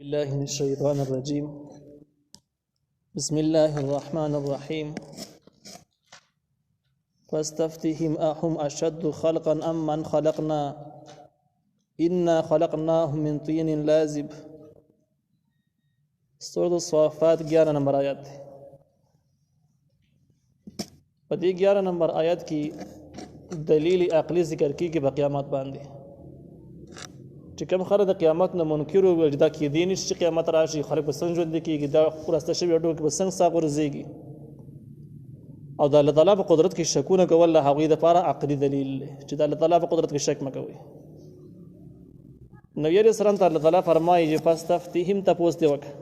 الله من الشيطان الرجيم. بسم الله الرحمن الرحيم. فاستفتهم أهم أشد خلقا أم من خلقنا إنا خلقناهم من طين لازب. سورة الصافات 11 نمبر آیات ہے. په دې 11 نمبر آیات کې دلیل عقلی ذکر کیږي په قیامت باندې چې کوم خلک د قیامت نه منکر وي چې دا کېدی نشي چې قیامت راشي، خلک به څنګه ژوند کېږي، دا ورسته شوي اډو کې به څنګه ساه غورځېږي، او د الله تعالی په قدرت کې شکونه کول د هغوی دپاره عقلي دلیل دی چې د الله تعالی په قدرت کې شک مه کوئ. نبي علیه السلام ته الله تعالی فرمایي چې فاستفتهم تپوس دې وکړه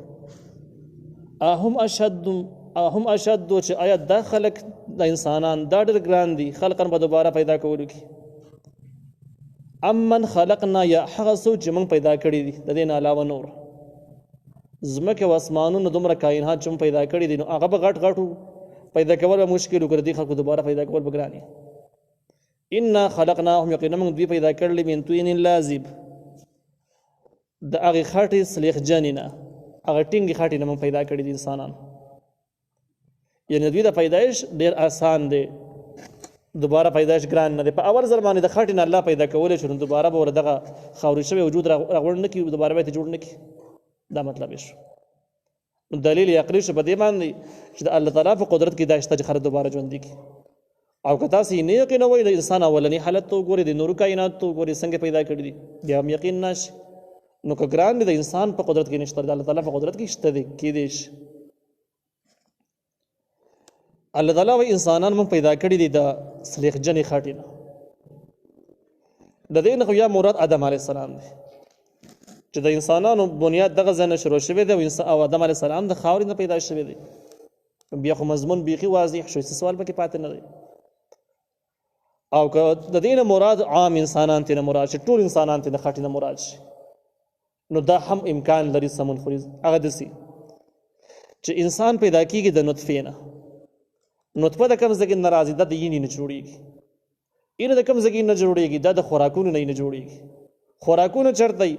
اهم اشد چې آیا دا خلک د انسانان دا ډېر ګران دي خلقا په دوباره پیدا کولو کې، ام من خلقنا یا هغه څوک چې موږ پیدا کړي دي د دې نه علاوه نور ځمکې او اسمانونه دومره کائنات چې موږ پیدا کړي دي نو هغه به غټ غټو پیدا کول به مشکل وکړي، دې خلکو دوباره پیدا کول به ګران دي. انا خلقناهم یقینا موږ دوی پیدا کړلي من طین لازب د هغې خټې سلیخجنې نه، هغه ټینګې خټې نه موږ پیدا کړي دي انسانان، یعنې دوی د پیدایش ډېر آسان دی، دوباره پیدایش ګران نه دی. په اول ځل باندې د خټې نه الله پیدا کولی شو نو دوباره به ور دغه خاورې شوی وجود راغونډ نه کړي، دوباره به یې جوړ نه کړي، دا مطلب یې شو. نو دلیل عقلي شو په دې باندې چې د الله تعالی په قدرت کې دا شته چې خلک دوباره ژوندي کړي. او که تاسې نه یقینوئ د انسان اولني حالت ته وګورئ، د نورو کائنات ته وګورئ څنګه پیدا کړي دي، بیا هم یقین نه شي. نو که ګران دی د انسان په قدرت کې نشته، د الله تعالی په قدرت کې شته دی، کیدی شي. الله تعالی وایي انسانان موږ پیدا کړي دي د سلیخجنې خټې نه، د دې نه خو یا مراد آدم علیه السلام دی چې د انسانانو بنیاد دغه ځای نه شروع شوی دی او آدم علیه السلام د خاورې نه پیدا شوی دی. بیا خو مضمون بیخي واضح شو، هېڅ سوال پکې پاتې نه دی. او که د دې نه مراد عام انسانان ترې نه مراد شي، ټول انسانان ترې د خټې نه مراد شي، نو دا هم امکان لري سمون خوري. هغه داسې چې انسان پیدا کېږي د نطفې نه، نطفه د کوم ځای نه راځي، دا د ینې نه جوړېږي، اینه د کوم ځای نه جوړېږي، دا د خوراکونو نه جوړېږي. خوراکونه چېرته وي؟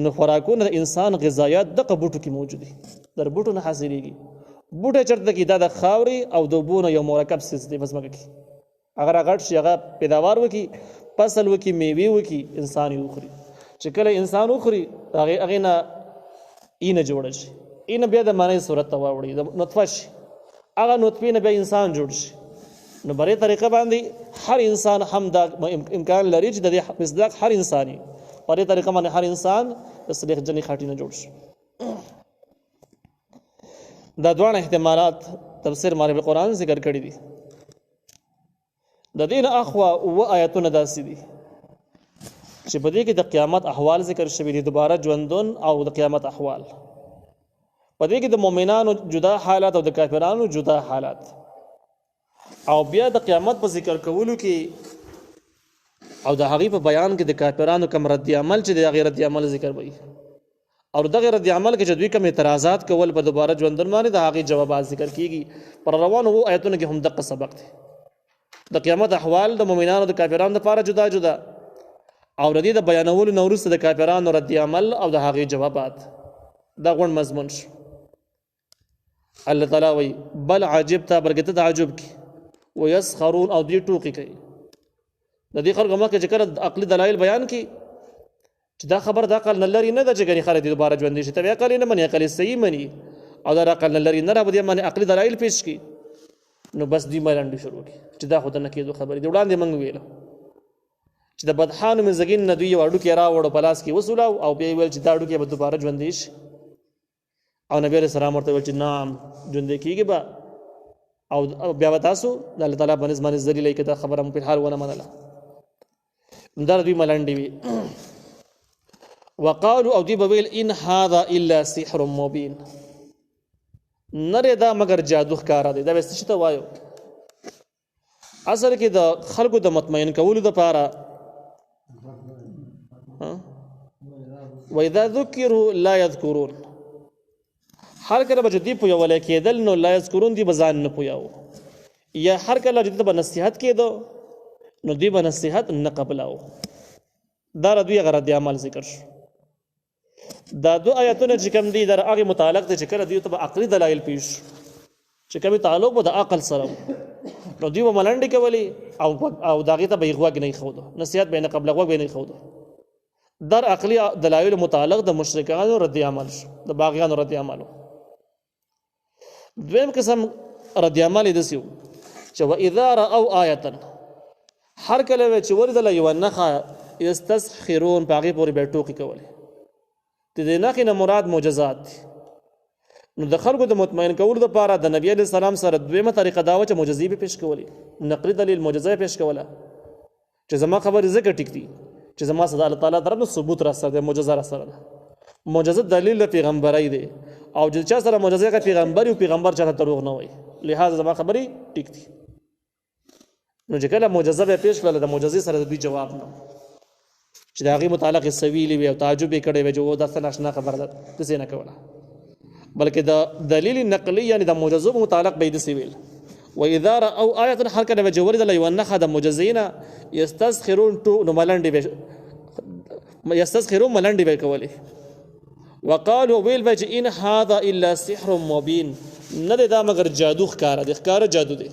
نو خوراکونه د انسان غذایات دغه بوټو کې موجود دي، در بوټو نه حاصلېږي. بوټی چېرته کې؟ دا د خاورې او د اوبو نه یو مرکب څیز دی په ځمکه کې، هغه راغټ شي، هغه پیداوار وکړي، فصل وکړي، میوې وکړي، انسان یې وخوري. چې کله انسان وخوري هغې نه اینه جوړه شي، اینه بیا د معنی صورت ته واوړي، د نطفه شي، هغه نطفې نه بیا انسان جوړ شي. نو برې طریقه باندې هر انسان هم دا امکان لري چې د دې مصداق هر انسان یې برې طریقه باندې هر انسان د سلیخجنې خټې نه جوړ شي. دا دواړه احتمالات تفسیر معرف القرآن ذکر کړي دي. د دې نه اخوا اووه آیتونه داسې دي چې په دې کې د قیامت احوال ذکر شوي دي، دوباره ژوندون او د قیامت احوال. په دې کې د مؤمنانو جدا حالات او د کافرانو جدا حالات، او بیا د قیامت په ذکر کولو کې او د هغې په بیان کې د کافرانو کوم رد عمل چې د هغې رد عمل ذکر وي، او دغه رد عمل کې چې دوی کوم اعتراضات کول په دوباره ژوندون باندې د هغې جوابات ذکر کېږي. پر روانو آیتونو کې هم دغه سبق دی. د قیامت احوال د مؤمنانو د کافرانو لپاره جدا جدا، او د دې د بیانولو نه وروسته د کافرانو رد عمل او د هغې جوابات، دا غونډ مضمون شو. الله تعالی وایي بل عجبته، بلکې ته تعجب کې، ویسخرون او دوی ټوکې کوي. د دې خلکو مخکې چې کله عقلي دلایل بیان کړي چې دا خبر د عقل نه لرې نه ده چې ګنې خلک دې دوباره ژوندي شي، ته بیا عقل یې نه منې، عقل یې صحیح مني، او دا عقل نه لرې نه را به دې باندې عقلي دلایل پیش کړي، نو بس دوی ملنډې شروع کړي چې دا خو ته نه کېدو خبرې دي. وړاندې موږ ویلو چې د بدخانو مزګین نه دوی یو هډوکی راوړو په لاس کې وسولاو، او بیا یې ویل چې دا هډوکی به دوباره ژوندی شي، او نبی علیه السلام ورته ویل چې نعم ژوندی کېږي به، او بیا به تاسو د الله تعالی په نسبت باندې ذلیله کړئ، دا خبره مو په حال ونه منله. دا دوی ملنډې وي. وقالو او دوی به ویل ان هذا الا سحر مبین، نره دا مگر جادو ښکاره دی. دا به څه ته وایو؟ اصل کې د خلکو د مطمئن کولو دپاره واذا ذکروا لا یذکرون، هر کله به چې دوی پویولی کېدل نو لا یذکرون، دوی به ځان نه پویاو، یا هر کله چې دوی ته به نصیحت کېدو نو دوی به نصیحت نه قبلاو. دا دوی هغه رد عمل ذکر شو. دا دو آیاتونه چې کوم دي در هغه متعلق دي چې کله دوی ته عقلي دلایل پیش چې کوم تعلق به د عقل سره نو دوی به ملنډې کولې او داغه ته به غوږ نه خوده نصيحت به نه قبل غوږ به نه خوده در عقلي دلایل متعلق د مشرکانو رد عمل د باغیانو رد عمل دویم قسم رد عمل د سیو چې واذا راوا آیه هر کله چې ورته یو نخا یستسخرون باغی پورې به ټوکی کولې د دې نخې نه مراد معجزات دي نو د خلکو د مطمئن کولو لپاره د نبی علیہ السلام سره دویمه طریقه دا و چې معجزې به پیش کولې نقلی دلیل معجزه پیش کوله چې زما خبر زکه ټیک دي چې زما صدا الله تعالی درنه ثبوت را سره د معجزه را سره معجزه دلیل پیغمبرای دی او چې چا سره معجزه کا پیغمبر او پیغمبر چاته دروغ نه وای لہذا زما خبري ټیک دي نو چې کله معجزه به پیش کړل د معجزې سره د دوی جواب نه چې دا غي متعلق سویلی وي او تعجب کړي وي چې و د ناشنا خبر ده څه نه کوله بلکې د دلیل نقلی یعنی د معجزو متعلق به د سویل و اذا راوا آیه هر کله وجوري د یو نخ د معجزینا یستسخرون تو نو ملنډي به یستسخرون ملنډي به کوله وقالوا ويل بج ان هذا الا سحر مبين نه دا مگر جادو ښکارا د ښکارا جادو دی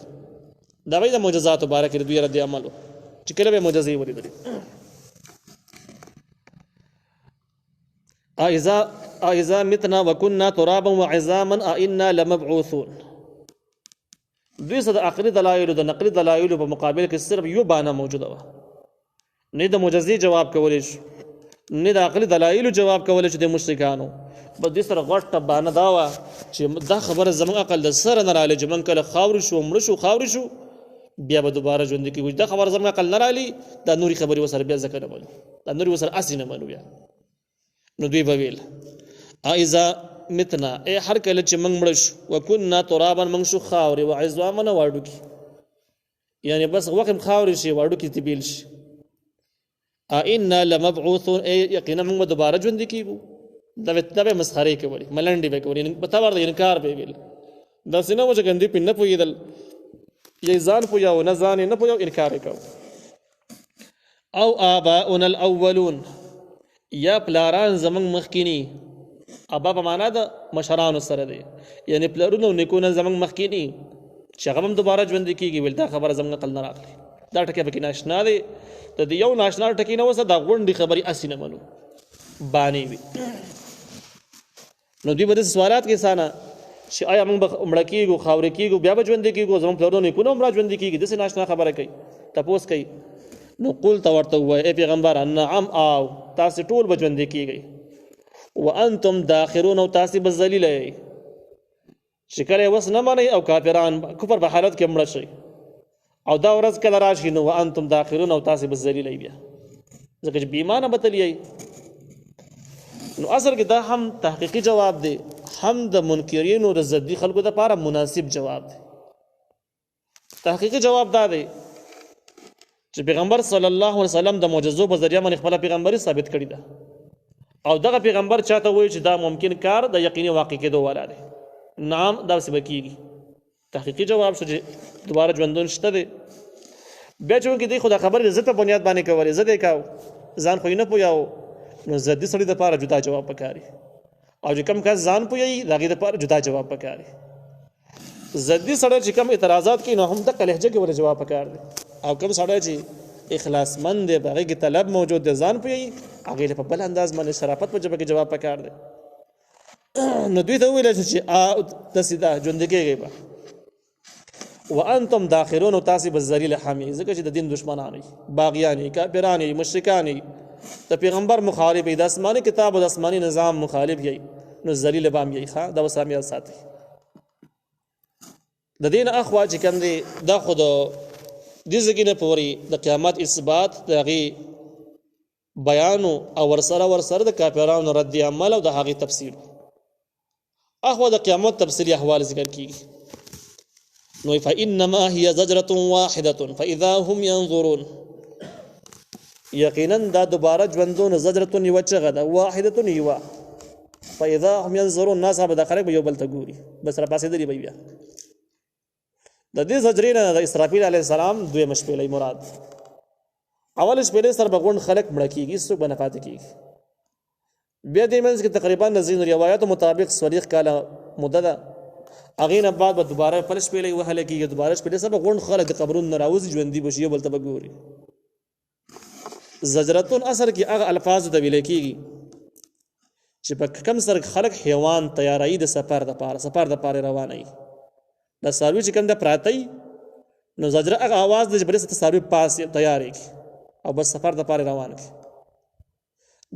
دا وایي د معجزات مبارک د دوی رد عملو چې کله به معجزې ولیدل اذا متنا وكنا ترابا وعظاما ائنا لمبعوثون دوی صد عقلی دلایل د نقلی دلایل په مقابل کې صرف یو بانه موجوده و نه د معجزې جواب کولې شو نه د عقلی دلایل جواب کولې چې د مشرکانو بس دې سره غټه بانه دا و چې دا خبره زموږ عقل د سره نه رااله چې من کله خاور شو مړ شو خاور شو بیا به دوباره ژوند کیږي دا خبره زموږ عقل نه رااله دا نوري خبري وسره بیا ځکه نه مانو دا نوري وسره اصلي نه مانو بیا نو دوی بویل اذا متنا اے هر کله چې موږ مړ شو وکنا ترابا موږ شو خاوري او عظاما واړو کی یعنی بس وقم خاوري شي واړو کی تبیل شي ائنا لمبعوثون اے یقینا موږ دوباره ژوند کیږو دا به مسخره کوي ملنډي به کوي پتا ورته انکار به ویل دا سينه مو چې ګندې پینه پویدل یې ځان پویاو نه ځان نه پویاو انکار وکاو او اباؤنا الاولون یا پلاران زمنګ مخکینی ابا په معنا د مشرانو سره دی یعنی پلارونو نیکونه زمنګ مخکینی چې هغه هم دوباره ژوند کیږي ول دا خبره زمنګ قل نه راغلی دا ټکی به کې ناشنا دی ته د یو ناشنا ټکی نه وسه دا غونډي خبري اسینه منو بانی وي نو دوی به سوالات کې سانا چې آیا موږ مړ کېږو خاورې کېږو بیا به ژوند کېږو زموږ پلارونو نیکونه هم را ژوند کېږي داسې ناشنا خبره کوي تپوس کوي نو قلت ورته ووایه ای پیغمبر نعم او تاسې ټول به ژوندي کېږئ وانتم داخرون او تاسې به ذلیله یئ چې کله یې وس نه منئ او کافران کفر په حالت کې مړه شئ او دا ورځ کله راشي نو وانتم داخرون او تاسې به ذلیله یئ بیا ځکه چې بې ایمانه به تل یئ نو اصل کې دا هم تحقیقي جواب دی هم د منکرینو د ضدي خلکو لپاره مناسب جواب دی تحقیقي جواب دا دی چې پیغمبر صلی الله علیه وسلم د معجزو په ذریعہ باندې خپل پیغمبري ثابت کړی ده او دغه پیغمبر چاته وایي چې دا ممکن کار د یقیني واقع کېدو والا دی نعم دا څه کېږي تحقیقي جواب شو چې دوباره ژوندون شته دی بیا چې دی خو دا خبرې د ضد په بنیاد باندې کولې زه دې کاو ځان خو نه پویاو نو ضدي سړي د لپاره جدا جواب پکاري او چې کم کس ځان پوي دغه د لپاره جدا جواب پکاري ضدي سړی چې کم اعتراضات کوي نو هم د لهجه کې ور جواب پکار دی او کوم سړی چې اخلاص مند دی هغه کې طلب موجود دی ځان پوي هغه په بل انداز باندې شرافت په جبه کې جواب پکار دی نو دوی ته ویل چې تسیدا ژوند کېږي به وانتم داخرون تاسب الذلیل حمی ځکه چې د دین دشمنان باغیان کافران مشرکان د پیغمبر مخالف د آسماني کتاب او د آسماني نظام مخالف یي نو ذلیل بام یي ښا د وسامیال ساتي د دین اخوا چې کوم دی دا خود د ځګینه پوري د قیامت اثبات دغه بیان او ورسره د کافرانو رد عمل او د هغه تفسیر اخوا د قیامت تفصیلی احوال ذکر کیږي نو فإنما هي زجرة واحدة فإذا هم ينظرون یقینا دا دوباره ژوندون زجرة یوچغه ده واحدة یوا فإذا هم ينظرون ناس به داخله به یو بل ته ګوري بس را پاسې دی بیا د دې زجرینه د اسرافیل علیه السلام دوی مشپلې مراد اول شپلې سر بغون خلق مړ کیږي څوک بنفات کیږي بیا دې منځ کې تقریبا ځینو روایتو مطابق 40 کاله موده ده. هغې نه بعد به دوباره پل شپېلۍ وهله کېږي، دوباره شپېلۍ سبا غونډ خلک د قبرونو نه راوځي، ژوندي به شي، یو بل ته به ګوري. زجرتون اصل کې هغه الفاظو ته ویلی کېږي چې په کم سره خلک حیوان تیاروي د سفر دپاره روانوي. دا څاروي چې کوم ده پراته وي، نو زجره هغه اواز دی چې بلې څه څاروي پاس تیار کړي او بس سفر دپاره روان کړي.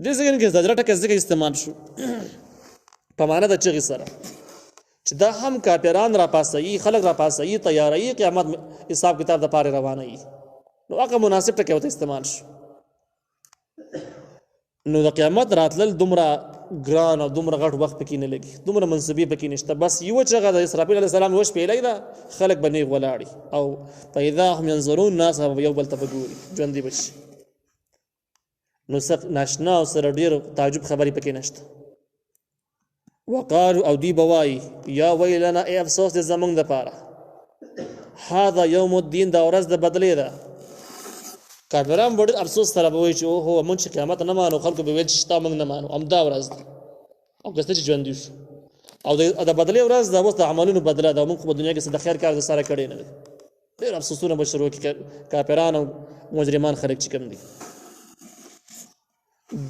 دې ځای کې زجره ټکی ځکه استعمال شو په معنا د چغې سره چې دا هم کافران راپاسوي، خلک راپاسوي، تیاروي، قیامت حساب کتاب دپاره روانوي. نو هغه مناسب ټکی ورته استعمال شو. نو د قیامت راتلل دومره ګران او دومره غټ وخت پکې نه لګي، دومره منصبي پکې نشته. بس یو چغه د اسرافیل علیه السلام یوه شپېلۍ ده، خلک به نیغ ولاړي او فاذا هم ينظرون، ناس به یو بل ته به ګوري، ژوندي به شي. نو څه ناشنا او سره ډېر تعجب خبرې پکې نشته. وقالو او دوی به وایي یا ویلنا ای افسوس دې زموږ دپاره، هذا یوم الدین، دا ورځ د بدلې ده. کافران به ډېر افسوس سره به وایي چې اوهو موږ چې قیامت نه مانو، خلکو به ویل چې شته موږ نه مانو، همدا ورځ ده او که څه چې ژوندي شو او د بدلې ورځ ده، اوس د عملونو بدله ده. موږ خو په دنیا کې څه د خیر کار د سره کړی نه دی. ډېر افسوسونه به شروع کړي کافران او مجرمان خلک چې کوم دي.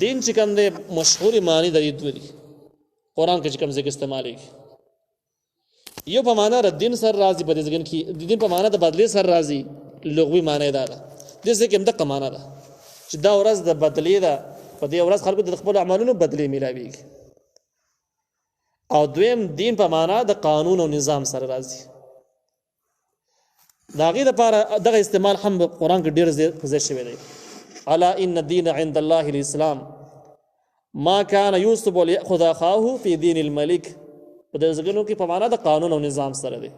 دین چې کوم دی مشهورې معنی د دې دوه دي قرآن کې چې کوم ځای کې استعمالېږي. یو په معنا د دین سر راځي، په دې ځای کې د دین په معنا د بدلې سر راځي، لغوي معنی دا ده. دې ځای کې هم دقه معنا ده چې دا ورځ د بدلې ده، په دې ورځ خلکو د خپلو عملونو بدلې میلاویږي. او دویم دین په معنا د قانون او نظام سره راځي. د هغې دپاره دغه استعمال هم په قرآن کې ډېر ځای شوی دی. الا ان الدین عند الله الاسلام ما كان يوسف ليأخذ اخاه في دين الملك. په دې ځایونو کې په معنا د قانون او نظام سره دی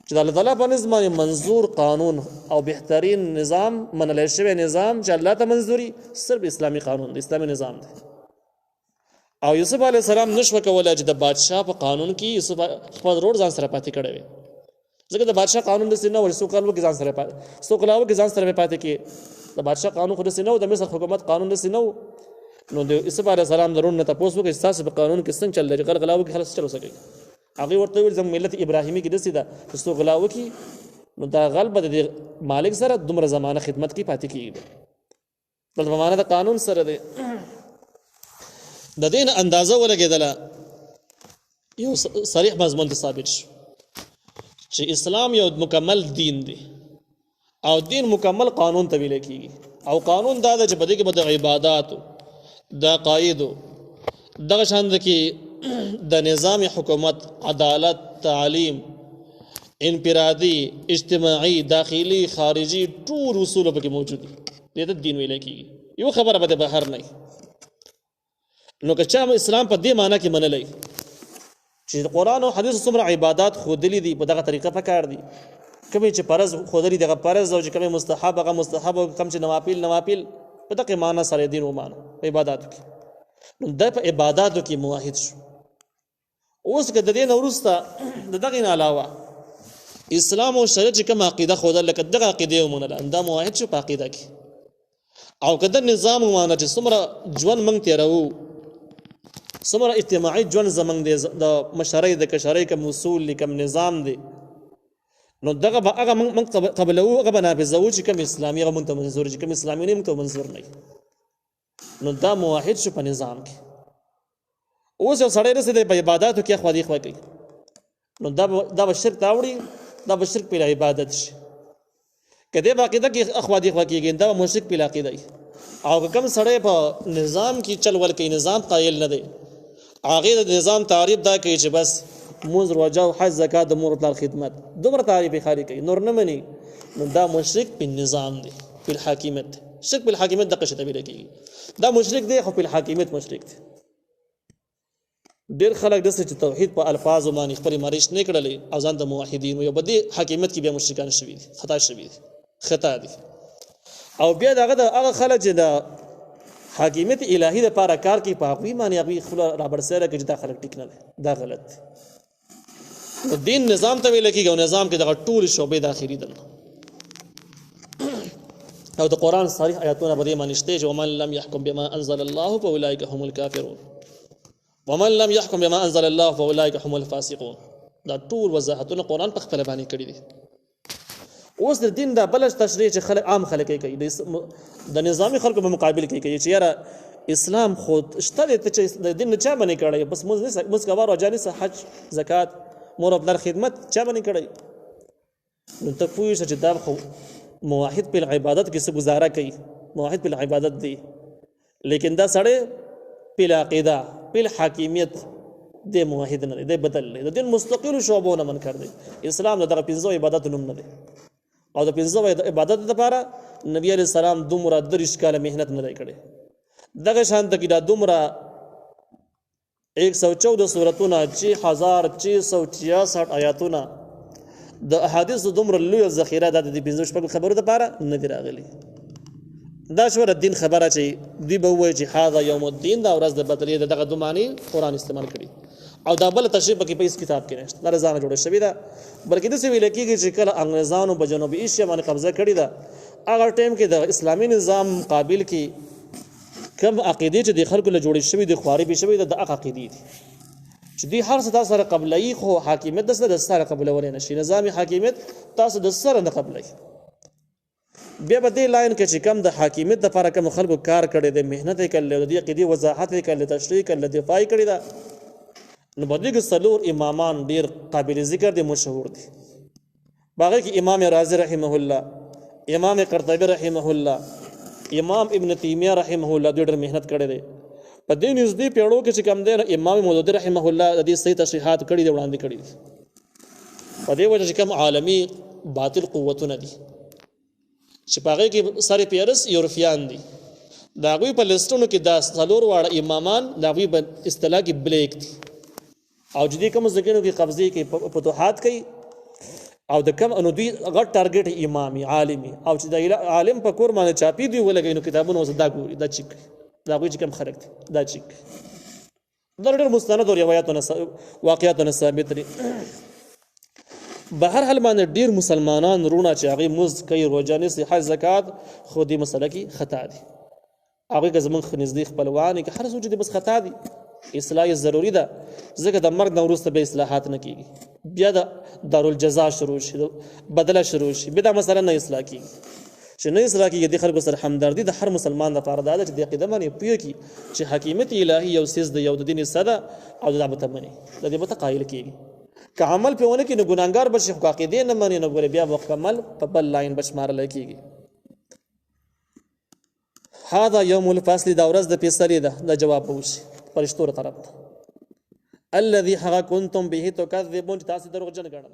چې د الله تعالی په نظم منظور قانون او بهترین نظام منلی شوی نظام چې الله ته منظوري صرف اسلامي قانون دی، اسلامي نظام دی. او یوسف علیه السلام نشوه کولی چې د بادشاه په قانون کې یوسف خپل رور ځان سره پاتې کړی وي، ځکه د بادشاه قانون داسې نه و چې څوک وکړي ځان سره پاتې کړي. د بادشاه قانون خو داسې نه و، د مصر حکومت قانون داسې نه و. نو د یوسف علیه السلام د رور نه تپوس وکړي چې ستاسو په قانون کې څنګه چل دی، غلا وکړي خلاص چل وسه کوي. هغې ورته ویل زموږ ملت ابراهیمي کې داسې ده چې څوک غلا وکړي نو دا غل به د مالک سره دومره زمانه خدمت کې پاتې کېږي. دلته په معنا د قانون سره دی. د دې نه اندازه ولګېدله یو صریح مضمون ته ثابت شو چې اسلام یو مکمل دین دی او دین مکمل قانون ته ویل کېږي. او قانون دا ده چې په دې کې به د عباداتو، د عقایدو، دغه شان کې د نظام حکومت، عدالت، تعلیم، انفرادي، اجتماعي، داخلي، خارجي، ټول اصول پکې موجود دي. دې ته دین ویل کېږي. یو خبره به بهر نه. نو که چا اسلام په دې معنی کې منلی چې قرآن او حدیث څومره عبادات ښودلي دي په دغه طریقه پکار دي، کومې چې فرض ښودلي دغه فرض او چې کومې مستحب هغه مستحب او کوم چې نوافل په دغه معنی سره دین ومانو په عباداتو کې. نو دا په عباداتو کې موحد شو. اوس که د دې نه وروسته د دغې نه علاوه اسلام او شریعت چې کوم عقیده ښودل لکه دغه عقیده یې ومنله، دا موحد شو په عقیده کې. او که د نظام ومانه چې څومره ژوند موږ تېروو، څومره اجتماعي ژوند زموږ دی، د مشرۍ د کشرۍ کوم اصول دي، کوم نظام دی، نو دغه به هغه موږ قبلوو، هغه به نافظوو چې کوم اسلامي هغه موږ ته منظور چې کوم اسلامي نه موږ ته منظور نه. نو دا موحد شو په نظام کې. اوس یو سړی رسېدی په عباداتو کې اخوا دیخوا کوي، نو دا به شرک ته اوړي، دا به شرک په عبادت شي. که دی په عقیده کې اخوا دیخوا کېږي دا به مشرک په عقیده وي. او که کوم سړی په نظام کې چل ول کوي، نظام قایل نه دی، هغې د نظام تعریف دا کوي چې بس مونځ، روژه او حج، زکات، د مور پلار خدمت، دومره تعریف یې خالي کوي، نور نه مني، نو دا مشرک په نظام دی، په الحاکمیت. شرک په الحاکمیت دغه شی ته ویل کېږي. دا مشرک دی خو په الحاکمیت مشرک دی. ډېر خلک داسې چې توحید په الفاظو باندې خپلې مریش نه کړلې او ځان ته موحدین وایي، په دې حاکمیت کې بیا مشرکان شوي دي، خطا دي. او بیا هغه خلک چې د حاکمیت الهي دپاره کار کوي، په هغوی باندې هغوی خوله رابرسېره کوي چې دا خلک ټیک نه دی، دا غلط دی. دین نظام ته ویل کېږي او نظام کې دغه ټولې شعبې داخلي دي. او د قران صریح آیاتونه په دې معنی شته چې ومن لم يحكم بما انزل الله فاولئك هم الكافرون ومن لم يحكم بما انزل الله فاولئك هم الفاسقون. دا ټول وضاحتونه قران په خپل باندې کړی دي. اوس د دین دا بل تشریح چې خلک عام خلک کوي د نظامی خلکو په مقابل کې کوي چې یاره اسلام خود شته چې د دین چا باندې کړی بس موږ کبار او جانس حج زکات مور او پلار خدمت چا باندې کړی نو ته پوه شې چې دا خو موحد په عبادت کې څه گزاره کوي موحد په عبادت دی لیکن دا سړی په عقیده په حاکمیت د موحد نه دی بدل دی د دین مستقل شعبونه منکر دی. اسلام دغه پنځه عبادت نوم نه دی او د پنځه عبادت لپاره نبی علیہ السلام دومره 30 کاله مهنت نه دی کړی. دغه شان د کیدا دومره 114 سورتونه 6666 آیاتونه د احادیث دومره لوی ذخیره د دې 15 شپږ خبرو لپاره نه دی راغلی. دا شو د دین خبره چې دی به وایي چې هاذا یوم الدین دا ورځ د بدلې دغه دومانی قران استعمال کړي او دا بل تشریح پکې په اس کتاب کې نشته دا ځان جوړ شوی دا بلکې د څه ویل کېږي چې کله انګريزانو په جنوبي ایشیا باندې قبضه کړې ده هغه ټیم کې د اسلامي نظام مقابل کې کوم عقیده چې د خلکو له جوړې شوی د خواري به شوی د عقیده دي چې دی هر څه تاسو سره قبلای خو حاکمیت د سره قبلول نه شي نظامی حاکمیت تاسو د سره نه قبلای بیا په دې لاین کې چې کم د حاکمیت لپاره کوم خلکو کار کړي د مهنت کړي د عقیده وضاحت کړي تشریح کړي دفاع کړي دا نو باندې کې څلور امامان ډیر قابل ذکر دي مشهور دي باقي کې امام رازي رحمه الله امام قرطبي رحمه الله امام ابن تیمیه رحمه الله ډیر مهنت کړي دي په دې نږدې پیړو کې چې کم دی امام مودودي رحمه الله د دې صحیح تشریحات کړي دي وړاندې کړي دي په دې وجه چې کوم عالمي باطل قوتونه دي چې پاغه کې ساري پیرس یورپیان دي دا غوي په لستونو کې دا څلور واړه امامان دا غوي په اصطلاح کې بلیک دي او جدي کوم ځګنو کې قبضه کې فتوحات کوي او د کم انو دوی غټ ټارګټ امامي عالمي او چې د عالم په کور باندې چاپی دی ولګي نو کتابونه وسدا ګوري دا چیک دا غوي چې کم خلک دي دا چیک دا ډېر مستند او روایتونه واقعیتونه ثابت دي بهر حال باندې ډیر مسلمانان رونه چې هغه مز کوي روزانه صحه زکات خو دې مسله کې خطا دي هغه که زمون خنزدي خپلوان کې هر څه چې بس خطا دي اصلاح ضروری ده ځکه د مرګ نو وروسته به اصلاحات نه کیږي بیا د دارالجزا شروع شي بدله شروع شي بیا د مثلا نه اصلاح کیږي چې نه اصلاح کیږي د خلکو سره همدردي د هر مسلمان لپاره ده چې د عقیده باندې پوهه کی چې حکیمت الهي یو سیس د یو د دین صدا او د عبادت باندې د دې متقایل کیږي که عمل په ونه کې نو ګناګار بشي خو عقیده نه مانی نو بیا مکمل په بل لاین بشمار لکېږي هذا يوم الفصل دا ورځ د فیصلې ده د جواب وشي فرشتو طرف الذي حق كنتم به تكذبون تاسو دروغجن ګڼل